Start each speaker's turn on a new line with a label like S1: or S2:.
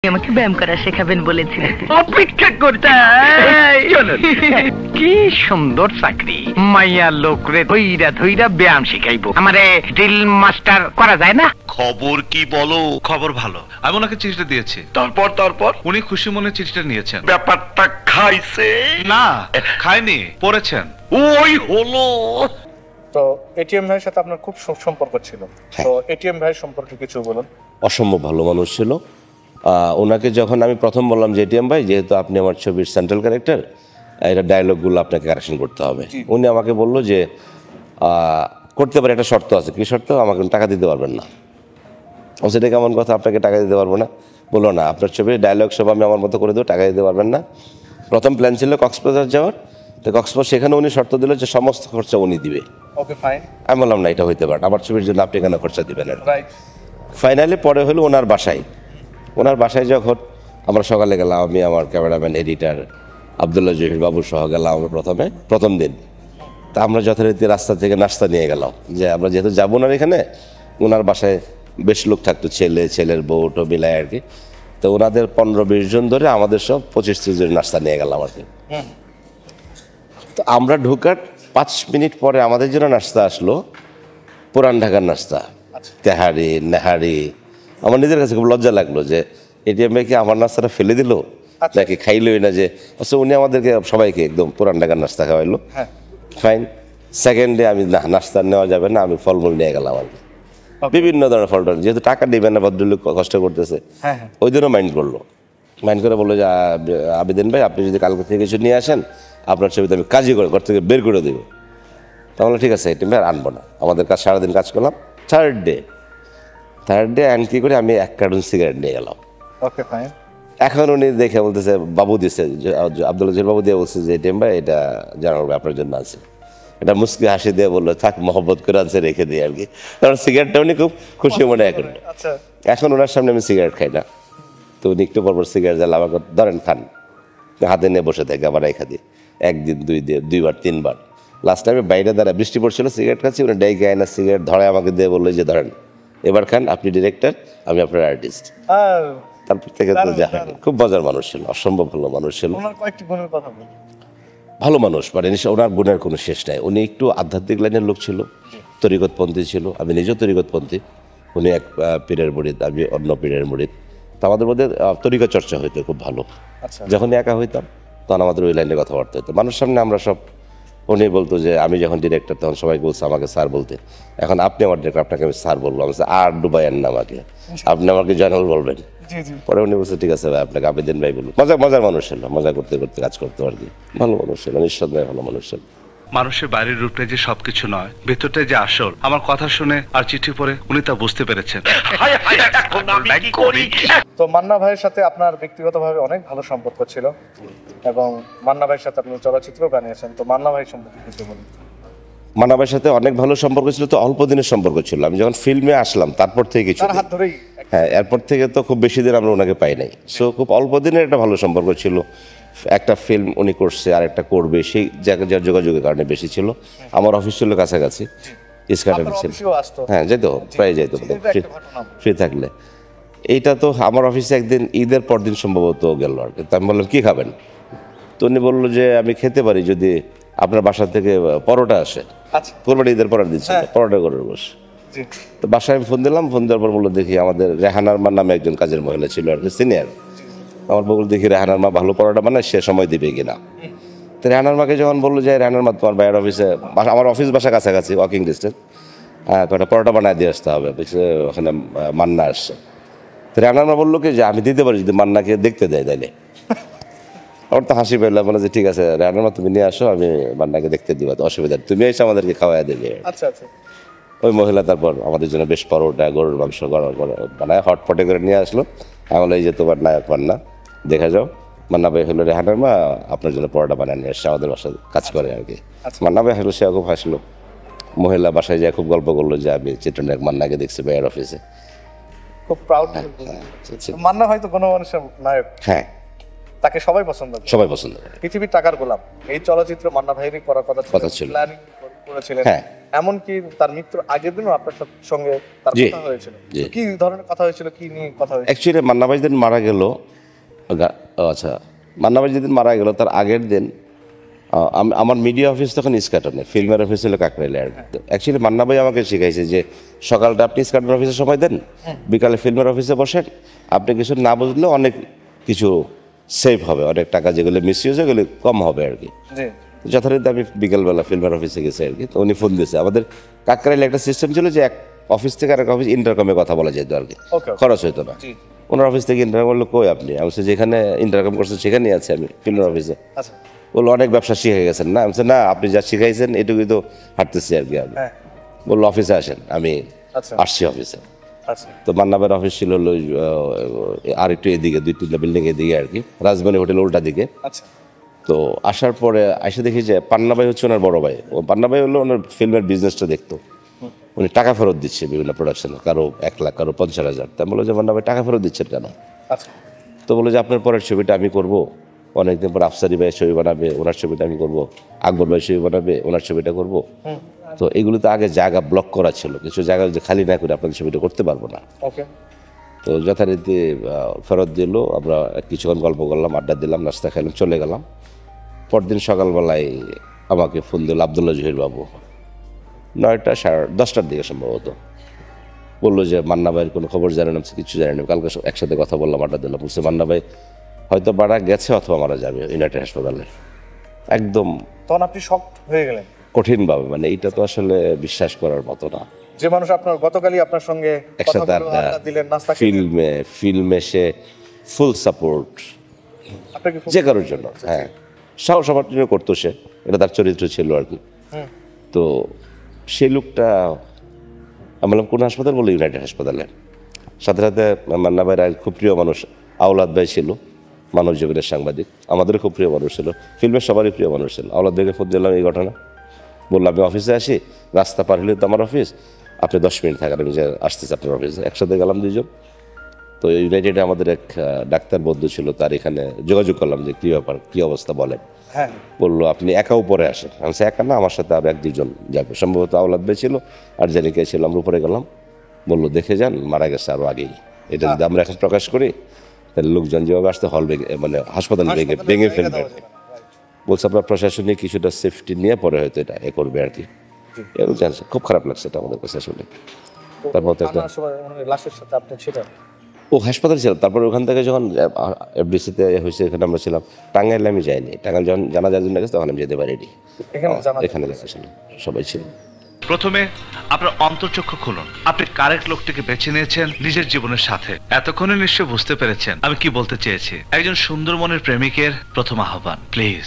S1: আমাকে ব্যায়াম করা শেখাবেন বলেছিলেন।
S2: অপেক্ষা করতে কি সুন্দর চাকরি, মাইয়া লোক রে ধইরা ধইরা ব্যায়াম শিখাইবো। আমারে ড্রিল মাস্টার করা যায় না?
S3: খবর কি বলো?
S4: খবর ভালো, আমি ওনাকে চিঠিটা দিয়েছি।
S3: তারপর
S4: উনি খুশি মনে চিঠিটা নিয়েছেন।
S3: ব্যাপারটা খাইছে
S4: না, খায়নি, পড়েছেন।
S3: ওই হলো।
S5: তো এটিএম ভাইয়ের সাথে আপনার খুব সম্পর্ক ছিল, তো এটিএম ভাইয়ের সম্পর্কে কিছু বলুন।
S6: অসম্ভব ভালো মানুষ ছিল। ওনাকে যখন আমি প্রথম বললাম যে এটিএম ভাই, যেহেতু আপনি আমার ছবির সেন্ট্রাল ক্যারেক্টার, এটা ডায়লগগুলো আপনাকে কারেকশন করতে হবে। উনি আমাকে বললো যে করতে পারে, একটা শর্ত আছে। কী শর্ত? আমাকে টাকা দিতে পারবেন না। সেটা কেমন কথা, আপনাকে টাকা দিতে পারবো না? বললো না, আপনার ছবির ডায়লগ সব আমি আমার মতো করে দেবো, টাকা দিতে পারবেন না। প্রথম প্ল্যান ছিল কক্সবাজার যাওয়ার, তো কক্সবাজার সেখানে উনি শর্ত দিল যে সমস্ত খরচা উনি দিবে।
S5: Okay fine.
S6: আমি বললাম না, এটা হইতে পারে, আমার ছবির জন্য আপনি কেন খরচা দিবেন?
S5: রাইট।
S6: ফাইনালি পরে হলো ওনার বাসায় যখন আমরা সকালে গেলাম, আমি আমার ক্যামেরাম্যান এডিটার আবদুল্লাহ জহির বাবু সহ গেলাম আমরা প্রথম দিন। তা আমরা যথারীতি রাস্তা থেকে নাস্তা নিয়ে গেলাম, যে আমরা যেহেতু যাবো না এখানে, ওনার বাসায় বেশ লোক থাকতো, ছেলের বউ টো মিলায় আর কি। তো ওনাদের 15-20 জন ধরে আমাদের সব 25-30 জন নাস্তা নিয়ে গেলাম আর কি। তো আমরা ঢোকার 5 মিনিট পরে আমাদের জন্য নাস্তা আসলো, পুরান ঢাকার নাস্তা, তেহারি নেহারি। আমার নিজের কাছে খুব লজ্জা লাগলো যে এটিএম ভাই কি আমার নাস্তাটা ফেলে দিল নাকি খাইলই না, যে উনি আমাদেরকে সবাইকে একদম পুরান ঢাকার নাস্তা খাওয়াইলো। ফাইন। সেকেন্ড ডে আমি নাস্তা নেওয়া যাবে না, আমি ফলমূল নিয়ে গেলাম আর কি, বিভিন্ন ধরনের ফল, যেহেতু টাকা নেবেন না, ভদ্রলোক কষ্ট করতেছে। ওই দিনও মাইন্ড করে বললো যে আবেদিন ভাই, আপনি যদি কালকে থেকে কিছু নিয়ে আসেন, আপনার ছবিতে আমি কাজই করে ঘর থেকে বের করে দেবো। তাহলে ঠিক আছে, এটিএম ভাই আর আনবো না। আমাদের কাজ সারাদিন কাজ করলাম। থার্ড ডে অ্যান্ড কি করে আমি 1 কার্টুন সিগারেট নিয়ে গেলাম।
S5: Okay fine.
S6: এখন উনি দেখে বলতেছে, বাবু দিছে, আব্দুল্লাহ জহির বাবু দিয়ে বলছে যে এটিএম ভাই, এটা জানাবো আপনার জন্য আছে। এটা মুস্কি হাসি দিয়ে বললো, থাক, মহব্বত করে আছে, রেখে দিই আর কি। কারণ সিগারেটটা উনি খুব খুশি মনে এখন। এখন ওনার সামনে আমি সিগারেট খাই না, তো উনি একটু পরপর সিগারেট জ্বালা আমাকে ধরেন খান, হাতে নিয়ে বসে থাকে, আবার রেখা দিই। 1 দিন 2 দিন 2বার 3বার। লাস্ট টাইমে বাইরে দাঁড়ায় বৃষ্টি পড়ছিল, সিগারেট খাচ্ছি, উনি ডাইকে আয়না সিগারেট ধরে আমাকে দিয়ে বললো যে ধরেন, এবার খান, আপনি ডিরেক্টর, আমি আপনার আর্টিস্ট। তারপর থেকে তো যা হয়, খুব মজার মানুষ ছিল, অসম্ভব ভালো মানুষ ছিল।
S5: কয়েকটি গুণের কথা বলুন।
S6: ভালো মানুষ, মানে ওনার গুণের কোনো শেষ নাই। উনি একটু আধ্যাত্মিক লাইনের লোক ছিল, তরিকতপন্থী ছিল। আমি নিজেও তরিকতপন্থী। উনি এক পীরের মুরিদ, আমি অন্য পীরের মুরিদ। তো আমাদের মধ্যে তরিকা চর্চা হইতো খুব ভালো। যখনই একা হইতাম তখন আমাদের ওই লাইনে কথাবার্তা হতো। মানুষ সামনে আমরা সব, উনি বলতো যে আমি যখন ডিরেক্টর তখন সবাই বলছে আমাকে স্যার বলতে, এখন আপনি আমার ডিরেক্টর, আপনাকে আমি স্যার বলবো। আমি আর ডুবাইয়েন না আমাকে, আপনি আমাকে জয়নাল বলবেন। পরে উনি বলছে ঠিক আছে ভাই, আপনাকে আবেদিন ভাই বলবো। মজার মানুষ ছিল, মজা করতে করতে কাজ করতে আর কি। ভালো মানুষ ছিল, নিঃসন্দেহে ভালো মানুষ ছিল।
S4: মানুষের বাইরের রূপটা যে সবকিছু নয়, ভেতরটা যে আসল। আমার কথা শুনে আর চিঠি পড়ে উনি তা বুঝতে পেরেছেন।
S5: তো মান্না ভাইয়ের সাথে আপনার ব্যক্তিগতভাবে অনেক ভালো সম্পর্ক ছিল, এবং মান্না ভাইয়ের সাথে আপনি চলচ্চিত্র বানিয়েছেন, তো মান্না ভাই সম্পর্কে কিছু বলুন।
S6: মান্না ভাইয়ের সাথে অনেক ভালো সম্পর্ক ছিল, তো অল্প দিনের সম্পর্ক ছিল। আমি যখন ফিল্মে আসলাম তারপর থেকে কিছু,
S5: হাত ধরেই,
S6: হ্যাঁ, এরপর থেকে তো খুব বেশি দিন আমরা ওনাকে পাই নাই। সো খুব অল্প দিনের একটা ভালো সম্পর্ক ছিল। একটা ফিল্ম উনি করছে আর একটা করবে, সেই যার যোগাযোগের কারণে বেশি ছিল। আমার অফিস ছিল কাছাকাছি, ইস্কাটারে ছিল। হ্যাঁ, যেত, প্রায় যেত ফ্রি থাকলে। এইটা তো আমার অফিসে একদিন ঈদের পর দিন সম্ভবত গেল আর কি। তো আমি বললাম, কী খাবেন? তো উনি বললো যে আমি খেতে পারি যদি আপনার বাসা থেকে পরোটা আসে। কোরবানি ঈদের পর দিচ্ছিল, পরোটা করে বসে। তো বাসায় আমি ফোন দিলাম, ফোন দেওয়ার পর বললো দেখি আমাদের রেহানার মা নামে একজন কাজের মহিলা ছিল আর কি, সিনিয়র। আমার বলল দেখি রেহানার মা ভালো পরোটা বানায়, সে সময় দিবে কিনা। তো রেহানার মাকে যখন বললো যে রেহানার মা তোমার বাইরের অফিসে, আমার অফিস বাসা কাছাকাছি, ওয়াকিং ডিস্টেন্স, কটা পরোটা বানায় দিয়ে আসতে হবে, ওখানে মান্না আসছে। তো রেহানার মা বললো কি যে আমি দিতে পারি যদি মান্নাকে দেখতে দেয় তাইলে। আমার তো হাসি পেলাম, বলে যে ঠিক আছে রেহানার মা, তুমি নিয়ে আসো, আমি মান্নাকে দেখতে দিবা, তো অসুবিধা, তুমি এসে আমাদেরকে খাওয়াই দেবে। ওই মহিলা তারপর আমাদের জন্য বেশ পরোটা, গরুর মাংস বানায় হটপটে করে নিয়ে আসলো। আমি বলে এই যে তোমার নায়ক মান্না, দেখা যাও। মান্না ভাই হলো রেহানার মা, আপনার জন্য পরোটা বানায় নিয়ে এসছে, আমাদের বাসায় কাজ করে আর কি। মান্না ভাই হলো, সে খুব হাসলো। মহিলা বাসায় যায় খুব গল্প করলো যে আমি চিত্রনায়ক মান্নাকে দেখছি ভাইয়ের অফিসে।
S5: খুব প্রাউড। মান্না হয়তো কোনো মানুষের নায়ক।
S6: হ্যাঁ,
S5: তাকে সবাই পছন্দ করে। পৃথিবীর টাকার গোলাম, এই চলচ্চিত্র মান্না ভাইয়েরই করার কথা ছিল।
S6: ছিল।
S5: প্ল্যানিং করেছিলেন।
S6: হ্যাঁ।
S5: এমনকি তার মৃত্যুর আগের দিনও আপনার সঙ্গে তার
S6: জি,
S5: কথা হয়েছিল।
S6: জি।
S5: কি ধরনের কথা হয়েছিল, কি নিয়ে কথা হয়েছিল?
S6: অ্যাকচুয়ালি মান্না ভাই যেদিন মারা গেল, আচ্ছা, মান্না ভাই যেদিন মারা গেল তার আগের দিন আমার মিডিয়া অফিস তখন ইস্কাটনে, ফিল্মের অফিস হলো কাকরাইলে আর কি। অ্যাকচুয়ালি মান্না ভাই আমাকে শিখাইছে যে সকালটা আপনি ইস্কাটন অফিসে সময় দেন, বিকালে ফিল্মের অফিসে বসেন, আপনি কিছু না বুঝলেও অনেক কিছু সেভ হবে, অনেক টাকা যেগুলো মিসইউজ এগুলো কম হবে আর কি।
S5: জি,
S6: যথারীতি আমি বিকেলবেলা ফিল্মের অফিসে গেছি আর কি। তো উনি ফোন দিয়েছে। আমাদের কাকরাইলে একটা সিস্টেম ছিল যে এক অফিস থেকে আরেক অফিস ইন্টারকমে কথা বলা যেত আর কি,
S5: Okay.
S6: খরচ হতো না।
S5: জি।
S6: ওনার অফিস থেকে ইন্টারকম বললো, কই আপনি? আমি বলছি, যেখানে ইন্টারকম করছেন সেখানেই আছি আমি ফিল্মের অফিসে।
S5: আচ্ছা,
S6: বললো, অনেক ব্যবসা শিখে গেছেন না? আমি বলছি, না, আপনি যা শিখাইছেন এটুকুই তো হাঁটতেছি আর কি আমি।
S5: হ্যাঁ,
S6: বললো, অফিসে আসেন। আমি
S5: আচ্ছা,
S6: আসছি অফিসে।
S5: আচ্ছা,
S6: তো মান্নাবের অফিস ছিল হলো আর একটু এদিকে, 2-3টা বিল্ডিং এদিকে আর কি, রাজবাড়ী হোটেল উল্টা দিকে।
S5: আচ্ছা,
S6: তো আসার পরে এসে দেখি যে পান্না ভাই হচ্ছে ওনার বড় ভাই। ও পান্না ভাই হলো ওনার ফিল্মের বিজনেসটা দেখতো। উনি টাকা ফেরত দিচ্ছে বিভিন্ন প্রোডাকশনে, কারো 1 লাখ, কারো 50,000। তাই বললো যে পান্না ভাই টাকা ফেরত দিচ্ছেন কেন?
S5: আচ্ছা,
S6: তো বললো যে আপনার পরের ছবিটা আমি করব, অনেকদিন পর আফসারি ভাই ছবি বানাবে, ওনার ছবিটা আমি করব, আকবর ভাই ছবি বানাবে, ওনার ছবিটা করব। তো এগুলোতে আগে জায়গা ব্লক করা ছিল, কিছু জায়গা যে খালি না করে আপনাদের ছবিটা করতে পারবো না।
S5: ওকে,
S6: তো যথারীতি ফেরত দিল। আমরা কিছুক্ষণ গল্প করলাম, আড্ডা দিলাম, নাস্তা খাইলাম, চলে গেলাম। পরদিন সকালবেলায় আমাকে ফোন দিল আবদুল্লাহ জহির বাবু, 9টা 10টার দিকে সম্ভবত। বললো যে মান্না ভাইয়ের কোনো খবর জানেন? আমি কিছু জানি না। কালকে একসাথে কথা বললাম, আড্ডা দিলাম। বলছে মান্না ভাই হয়তো মারা গেছে অথবা মারা যাবে ইউনাইটেড হাসপাতালে। একদম
S5: তখন আপনি শক হয়ে গেলেন
S6: কঠিনভাবে, মানে এইটা তো আসলে বিশ্বাস করার মতো না।
S5: যে মানুষ আপনার গতকালই আপনার সঙ্গে কথা
S6: একসাথে
S5: বললো, আড্ডা দিলেন, নাস্তা খেলেন,
S6: ফিল্মে সে ফুল সাপোর্ট
S5: আপনাকে খুব-
S6: যে কারোর জন্য, হ্যাঁ, সাহস সবার জন্য করতো সে, এটা তার চরিত্র ছিল আর কি। তো সেই লোকটা আমি বললাম কোন হাসপাতাল? বলে ইউনাইটেড হাসপাতালে। সাথে সাথে মান্না ভাইয়ের আর খুব প্রিয় মানুষ আওলাদ ভাই ছিল, মানব জীবনের সাংবাদিক, আমাদেরও খুব প্রিয় মানুষ ছিল, ফিল্মের সবারই প্রিয় মানুষ ছিল। আওলাদ ভাইকে ফোন দিলাম এই ঘটনা, বললাম আমি অফিসে আসি, রাস্তা পার হলে তো আমার অফিস, আপনি 10 মিনিট থাকেন, আমি যে আসতেছি আপনার অফিসে। একসাথে গেলাম দুইজন। তো ইউনাইটেডে আমাদের এক ডাক্তার বন্ধু ছিল, তার এখানে যোগাযোগ করলাম যে কী ব্যাপার, কী অবস্থা বলেন।
S5: হ্যাঁ,
S6: বললো আপনি একা উপরে আসেন। আমি বলছি, একা না, আমার সাথে আরও 1-2 জন যাবে, সম্ভবত আওলাদ ভাই ছিল আর জানিকে ছিল। আমরা উপরে গেলাম, বললো দেখে যান, মারা গেছে আরও আগেই। এটা যদি আমরা এখন প্রকাশ করি তাহলে লোকজন যেভাবে আসতে হল ভেঙে, মানে হাসপাতাল ভেঙে ফেলবে। বলছে আপনার প্রশাসনিক কিছুটা সেফটি নিয়ে পরে হয়তো এটা করবে আর কি। এরকম জানছে, খুব খারাপ লাগছে এটা আমাদের কাছে আসলে। তারপর তো একটা
S5: আমার সময় লাশের সাথে আপনি ছিলেন।
S6: ও হাসপাতাল ছিল। তারপর ওখান থেকে যখন এফডিসিতে হয়েছে, এখানে আমরা ছিলাম। টাঙ্গাইলে আমি যাইনি, টাঙ্গাইল যখন জানাজার জন্য গেছে তখন আমি যেতে পারিনি। এখানে গেছে সবাই ছিল।
S4: প্রথমে আপনার অন্তর্চক্ষু খুলুন, আপনি কারেক্ট লোকটিকে বেছে নিয়েছেন নিজের জীবনের সাথে। এতক্ষণে নিশ্চয় বুঝতে পেরেছেন আমি কি বলতে চেয়েছি। একজন সুন্দর মনের প্রেমিকের প্রথম আহ্বান, প্লিজ